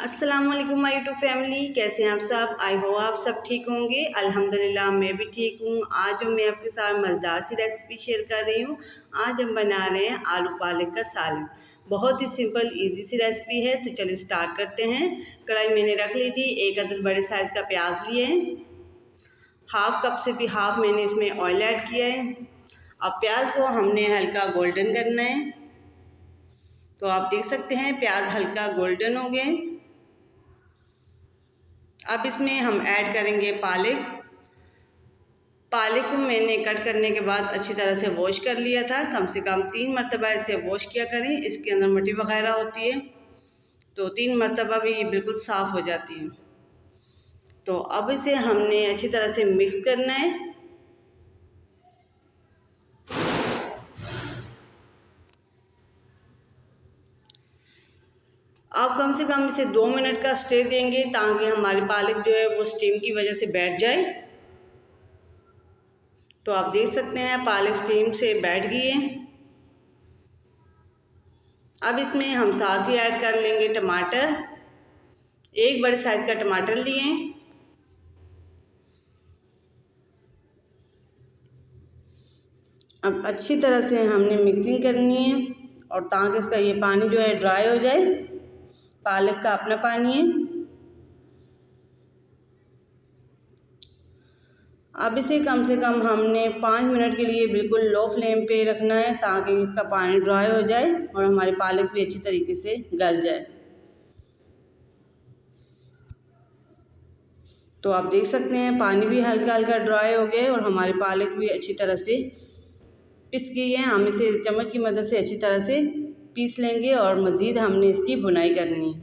अस्सलाम वालेकुम my YouTube family, कैसे हैं आप सब। आई होप आप सब ठीक होंगे। अल्हम्दुलिल्लाह मैं भी ठीक हूँ। आज मैं आपके साथ मज़ेदार सी रेसिपी शेयर कर रही हूँ। आज हम बना रहे हैं आलू पालक का सालन। बहुत ही सिंपल इजी सी रेसिपी है, तो चलिए स्टार्ट करते हैं। कढ़ाई मैंने रख लीजिए। एक अदद बड़े साइज़ का प्याज लिए हैं। हाफ कप से भी हाफ मैंने इसमें ऑयल ऐड किया है। अब प्याज को हमने हल्का गोल्डन करना है। तो आप देख सकते हैं प्याज हल्का गोल्डन हो गए। अब इसमें हम ऐड करेंगे पालक। पालक को मैंने कट करने के बाद अच्छी तरह से वॉश कर लिया था। कम से कम 3 मरतबा इसे वॉश किया करें। इसके अंदर मिट्टी वगैरह होती है, तो 3 मरतबा भी ये बिल्कुल साफ़ हो जाती है। तो अब इसे हमने अच्छी तरह से मिक्स करना है। आप कम से कम इसे 2 मिनट का स्टे देंगे, ताकि हमारी पालक जो है वो स्टीम की वजह से बैठ जाए। तो आप देख सकते हैं पालक स्टीम से बैठ गई है। अब इसमें हम साथ ही ऐड कर लेंगे टमाटर। एक बड़े साइज़ का टमाटर लिए। अब अच्छी तरह से हमने मिक्सिंग करनी है, और ताकि इसका ये पानी जो है ड्राई हो जाए। पालक का अपना पानी है। अब इसे कम से कम हमने 5 मिनट के लिए बिल्कुल लो फ्लेम पे रखना है, ताकि इसका पानी ड्राई हो जाए और हमारी पालक भी अच्छी तरीके से गल जाए। तो आप देख सकते हैं पानी भी हल्का हल्का ड्राई हो गया और हमारी पालक भी अच्छी तरह से पिस गई है। हम इसे चम्मच की मदद से अच्छी तरह से पीस लेंगे और मज़ीद हमने इसकी भुनाई करनी है।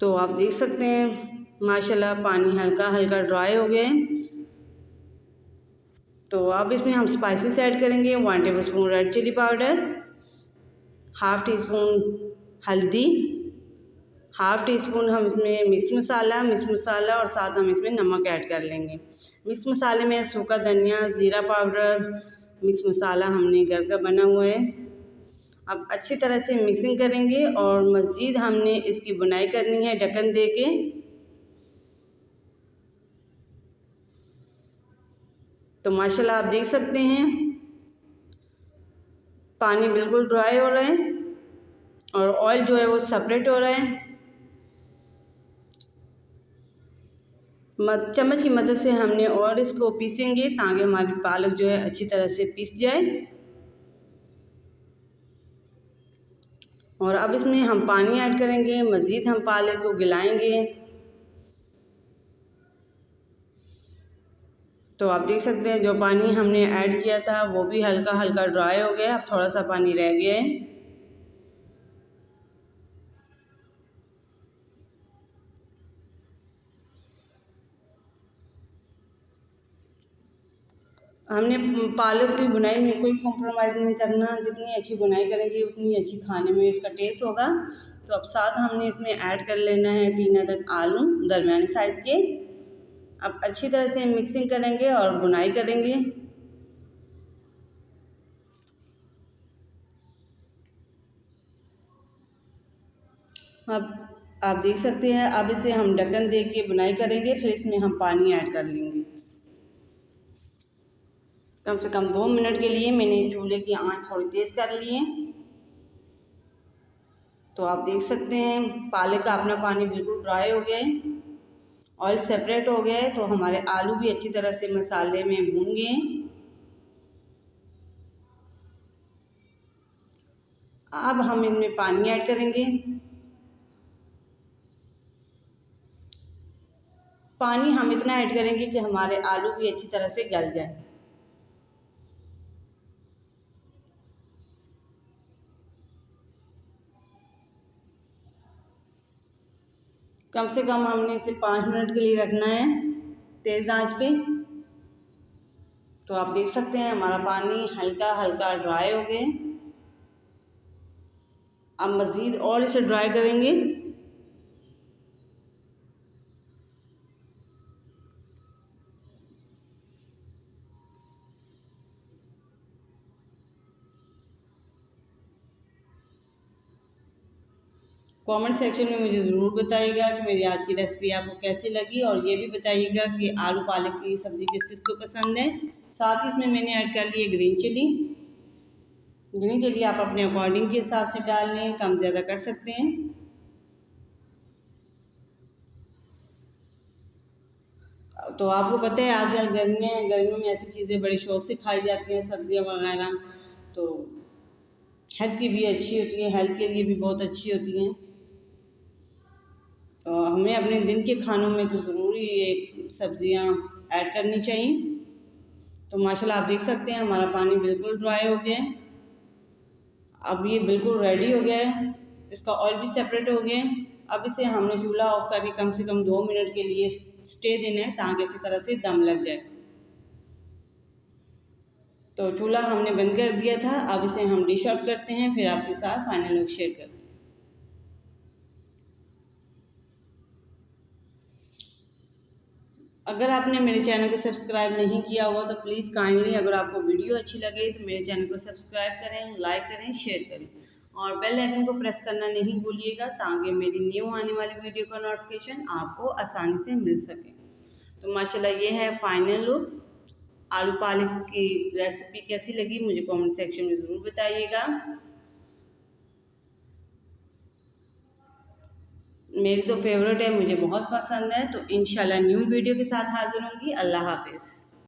तो आप देख सकते हैं माशाल्लाह पानी हल्का हल्का ड्राई हो गया है। तो अब इसमें हम स्पाइसेस ऐड करेंगे। 1 tablespoon red chili powder, half teaspoon हल्दी, हाफ़ टी स्पून हम इसमें मिक्स मसाला और साथ हम इसमें नमक ऐड कर लेंगे। मिक्स मसाले में सूखा धनिया, ज़ीरा पाउडर, मिक्स मसाला हमने घर का बना हुआ है। अब अच्छी तरह से मिक्सिंग करेंगे और मज़ीद हमने इसकी बुनाई करनी है ढक्कन दे के। तो माशाल्लाह आप देख सकते हैं पानी बिल्कुल ड्राई हो रहा है और ऑयल जो है वो सेपरेट हो रहा है। चम्मच की मदद से हमने और इसको पीसेंगे, ताकि हमारी पालक जो है अच्छी तरह से पीस जाए। और अब इसमें हम पानी ऐड करेंगे। मज़ीद हम पालक को गलाएंगे। तो आप देख सकते हैं जो पानी हमने ऐड किया था वो भी हल्का हल्का ड्राई हो गया। अब थोड़ा सा पानी रह गया है। हमने पालक की बुनाई में कोई कॉम्प्रोमाइज़ नहीं करना। जितनी अच्छी बुनाई करेंगे उतनी अच्छी खाने में इसका टेस्ट होगा। तो अब साथ हमने इसमें ऐड कर लेना है 3 अदद आलू दरमियाने साइज़ के। अब अच्छी तरह से मिक्सिंग करेंगे और बुनाई करेंगे। अब आप देख सकते हैं अब इसे हम ढक्कन दे के बुनाई करेंगे, फिर इसमें हम पानी ऐड कर लेंगे। कम से कम 2 मिनट के लिए मैंने चूल्हे की आंच थोड़ी तेज़ कर ली है। तो आप देख सकते हैं पालक का अपना पानी बिल्कुल ड्राई हो गया है, ऑयल सेपरेट हो गया है। तो हमारे आलू भी अच्छी तरह से मसाले में भून गए हैं। अब हम इनमें पानी ऐड करेंगे। पानी हम इतना ऐड करेंगे कि हमारे आलू भी अच्छी तरह से गल जाए। कम से कम हमने इसे 5 मिनट के लिए रखना है तेज़ आंच पे। तो आप देख सकते हैं हमारा पानी हल्का हल्का ड्राई हो गया। अब मज़ीद और इसे ड्राई करेंगे। कमेंट सेक्शन में मुझे ज़रूर बताइएगा कि मेरी आज की रेसिपी आपको कैसी लगी, और ये भी बताइएगा कि आलू पालक की सब्ज़ी किस किस को पसंद है। साथ ही इसमें मैंने ऐड कर ली है ग्रीन चिली। ग्रीन चिली आप अपने अकॉर्डिंग के हिसाब से डाल लें, कम ज़्यादा कर सकते हैं। तो आपको पता है आजकल गर्मियों में ऐसी चीज़ें बड़े शौक से खाई जाती हैं, सब्जियां वगैरह, तो हेल्थ की भी अच्छी होती हैं, हेल्थ के लिए भी बहुत अच्छी होती हैं। तो हमें अपने दिन के खानों में तो ज़रूरी ये सब्जियां ऐड करनी चाहिए। तो माशाल्लाह आप देख सकते हैं हमारा पानी बिल्कुल ड्राई हो गया है। अब ये बिल्कुल रेडी हो गया है, इसका ऑयल भी सेपरेट हो गया है। अब इसे हमने चूल्हा ऑफ करके कम से कम 2 मिनट के लिए स्टे देना है ताकि अच्छी तरह से दम लग जाए। तो चूल्हा हमने बंद कर दिया था। अब इसे हम डिश आउट करते हैं, फिर आपके साथ फाइनल लुक शेयर करते हैं। अगर आपने मेरे चैनल को सब्सक्राइब नहीं किया हुआ तो प्लीज़ काइंडली, अगर आपको वीडियो अच्छी लगे तो मेरे चैनल को सब्सक्राइब करें, लाइक करें, शेयर करें और बेल आइकन को प्रेस करना नहीं भूलिएगा ताकि मेरी न्यू आने वाली वीडियो का नोटिफिकेशन आपको आसानी से मिल सके। तो माशाल्लाह ये है फाइनल लुक। आलू पालक की रेसिपी कैसी लगी मुझे कमेंट सेक्शन में ज़रूर बताइएगा। मेरी तो फेवरेट है, मुझे बहुत पसंद है। तो इंशाल्लाह न्यू वीडियो के साथ हाजिर होंगी। अल्लाह हाफिज़।